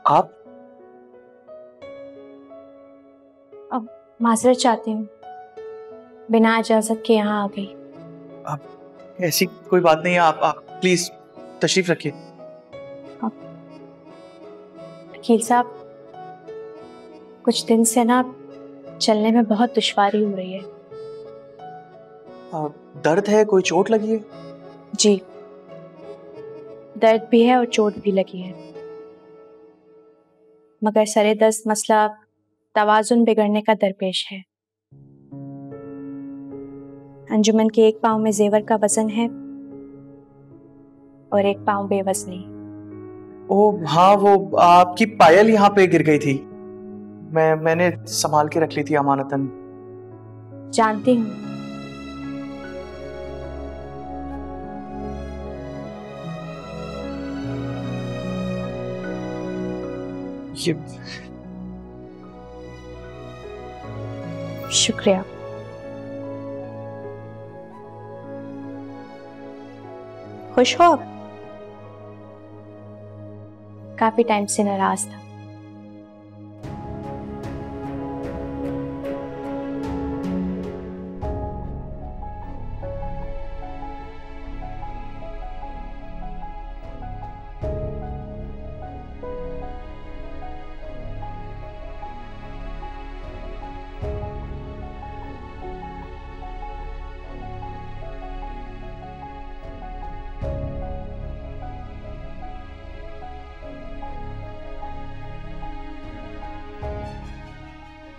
आप? अब माजरत चाहती हूँ, बिना इजाजत के यहाँ आ गई। आप ऐसी कोई बात नहीं है, आप प्लीज तशरीफ रखिए। वकील साहब, कुछ दिन से ना चलने में बहुत दुश्वारी हो रही है। दर्द है? कोई चोट लगी है? जी, दर्द भी है और चोट भी लगी है, मगर सरे दस्त मसला तवाजुन बिगड़ने का दरपेश है। अंजुमन के एक पाँव में जेवर का वजन है और एक पाँव बेवजनी। ओह हाँ, वो आपकी पायल यहाँ पे गिर गई थी। मैंने संभाल के रख ली थी अमानतन। जानती हूँ, ये शुक्रिया। खुश हो अब? काफी टाइम से नाराज था।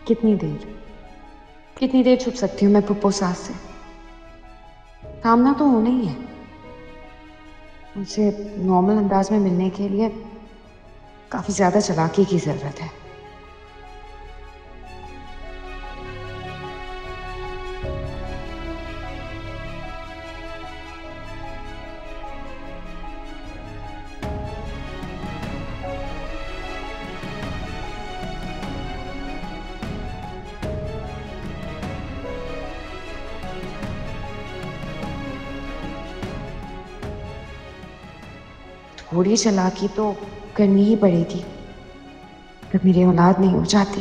कितनी देर छुप सकती हूँ मैं पुप्पो सास से? सामना तो होना ही है। उनसे नॉर्मल अंदाज में मिलने के लिए काफी ज्यादा चालाकी की जरूरत है। थोड़ी चालाकी तो करनी ही पड़ेगी, तब मेरी औलाद नहीं हो जाती।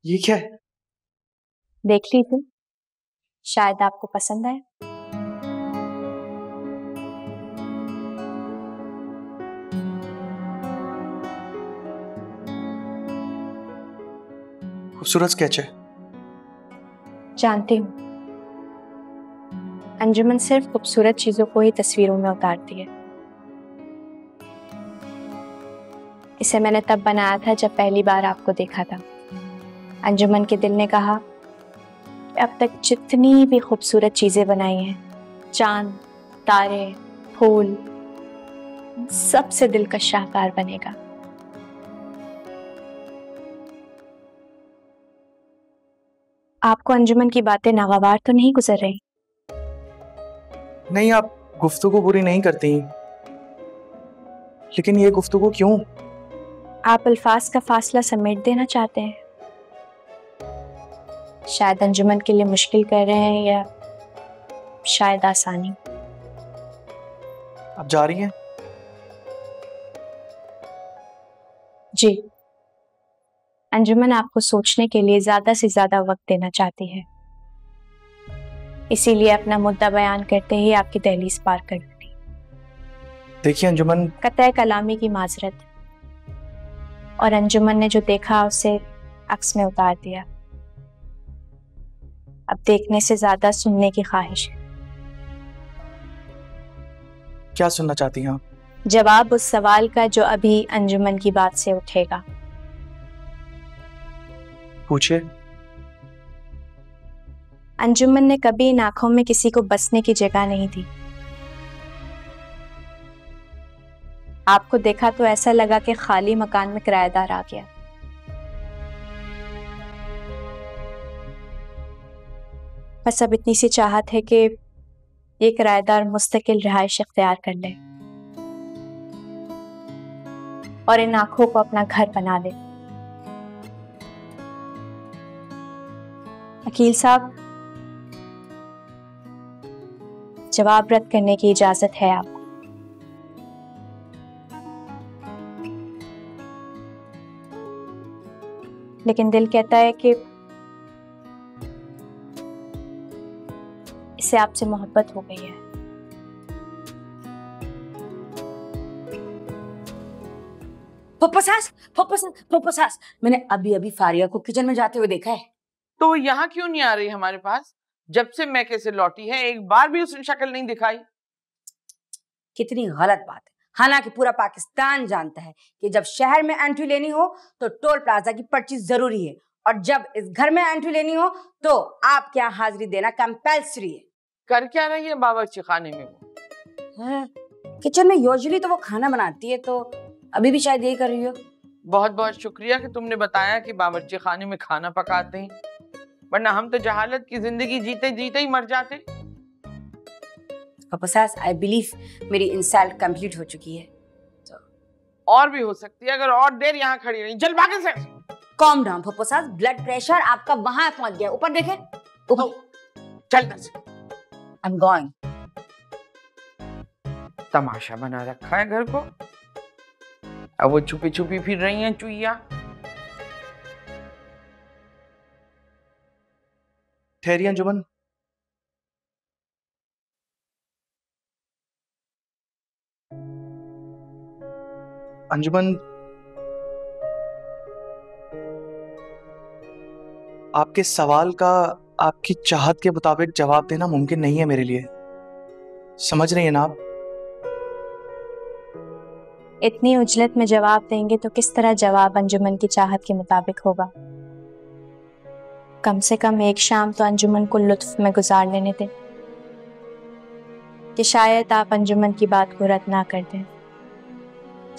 ये क्या है? देख लीजिए, शायद आपको पसंद आए। खूबसूरत स्केच है। जानती हूँ, अंजुमन सिर्फ खूबसूरत चीजों को ही तस्वीरों में उतारती है। इसे मैंने तब बनाया था जब पहली बार आपको देखा था। अंजुमन के दिल ने कहा कि अब तक जितनी भी खूबसूरत चीजें बनाई हैं, चांद, तारे, फूल, सबसे दिल का शाहकार बनेगा। आपको अंजुमन की बातें नागवार तो नहीं गुजर रही? नहीं, आप गुफ्तगू पूरी नहीं करती, लेकिन ये गुफ्तगू क्यों? आप अल्फाज का फासला समेट देना चाहते हैं। शायद अंजुमन के लिए मुश्किल कर रहे हैं या शायद आसानी। आप जा रही हैं? जी, अंजुमन आपको सोचने के लिए ज्यादा से ज्यादा वक्त देना चाहती है, इसीलिए अपना मुद्दा बयान करते ही आपकी दहलीज पार कर दी। देखिए अंजुमन, कतई कलामी की माजरत, और अंजुमन ने जो देखा उसे अक्स में उतार दिया। अब देखने से ज्यादा सुनने की ख्वाहिश है। क्या सुनना चाहती हैं आप? जवाब उस सवाल का जो अभी अंजुमन की बात से उठेगा। पूछिए। अंजुमन ने कभी इन आंखों में किसी को बसने की जगह नहीं दी। आपको देखा तो ऐसा लगा कि खाली मकान में किराएदार आ गया। बस अब इतनी सी चाहत है कि ये किराएदार मुस्तकिल रिहाइश इख्तियार कर ले और इन आंखों को अपना घर बना ले। वकील साहब, जवाब रद्द करने की इजाजत है आपको। लेकिन दिल कहता है कि इसे आपसे मोहब्बत हो गई है। फुप्पो सास, मैंने अभी अभी फारिया को किचन में जाते हुए देखा है। तो वो यहाँ क्यों नहीं आ रही हमारे पास? जब से मैके से लौटी है एक बार भी उसने शक्ल नहीं दिखाई। कितनी गलत बात है। हालांकि पूरा पाकिस्तान जानता है कि जब शहर में एंट्री लेनी हो तो टोल प्लाजा की पर्ची जरूरी है, और जब इस घर में एंट्री लेनी हो तो आपके यहाँ हाजिरी देना कंपल्सरी है। कर क्या रही है बावर्ची खाने में वो? किचन में यूजुअली तो वो खाना बनाती है, तो अभी भी शायद यही कर रही हो। बहुत बहुत शुक्रिया कि तुमने बताया कि बावर्ची खाने में खाना पकाते हैं, वरना हम तो जहालत की जिंदगी जीते जीते ही मर जाते। आई बिलीव मेरी इंसल्ट कंप्लीट हो चुकी है। तो और भी हो सकती है अगर और देर यहाँ खड़ी रही। चल भागे से। कॉम डाउन फपोसास, ब्लड प्रेशर आपका वहां पहुंच गया, ऊपर देखे ऊपर। चल आई एम गोइंग। तमाशा बना रखा है घर को। अब वो छुपी छुपी फिर रही हैं चुईया। ठहरिए अंजुमन। अंजुमन, आपके सवाल का आपकी चाहत के मुताबिक जवाब देना मुमकिन नहीं है मेरे लिए। समझ रही हैं ना आप? इतनी उजलत में जवाब देंगे तो किस तरह जवाब अंजुमन की चाहत के मुताबिक होगा। कम से कम एक शाम तो अंजुमन को लुत्फ में गुजार लेने दें, कि शायद आप अंजुमन की बात को रद्द ना कर दें।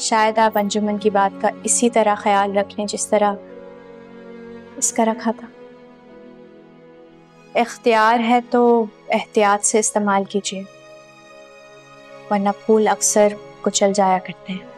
शायद आप अंजुमन की बात का इसी तरह ख्याल रख लें जिस तरह इसका रखा था। इख्तियार है तो एहतियात से इस्तेमाल कीजिए, वरना फूल अक्सर कुचल जाया करते हैं।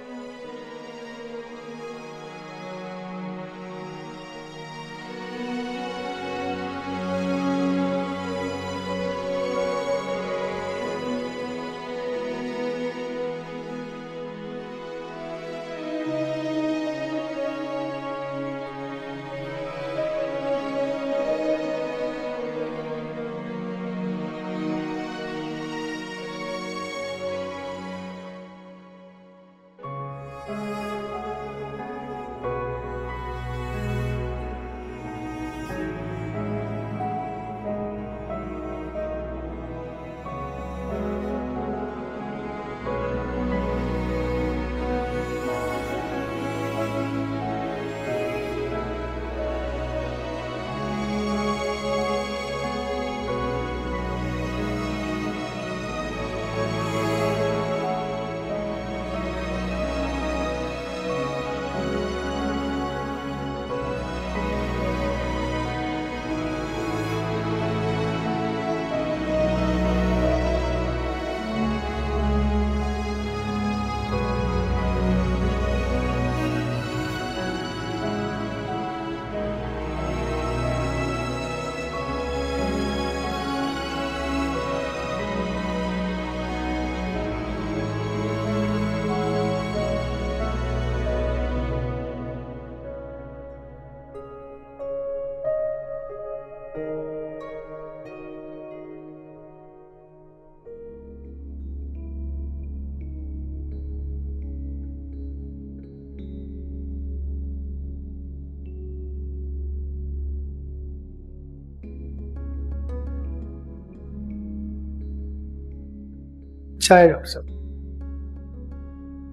चाय डॉक्टर साहब।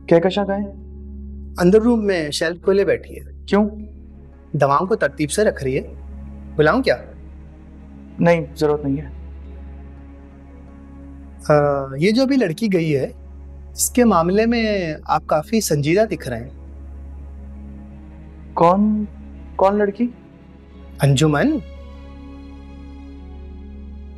क्या कशा का है? अंदर रूम में शेल्फ खोले बैठी है। क्यों? दवाओं को तरतीब से रख रही है। बुलाऊं क्या? नहीं, जरूरत नहीं है। ये जो अभी लड़की गई है, इसके मामले में आप काफी संजीदा दिख रहे हैं। कौन कौन लड़की? अंजुमन।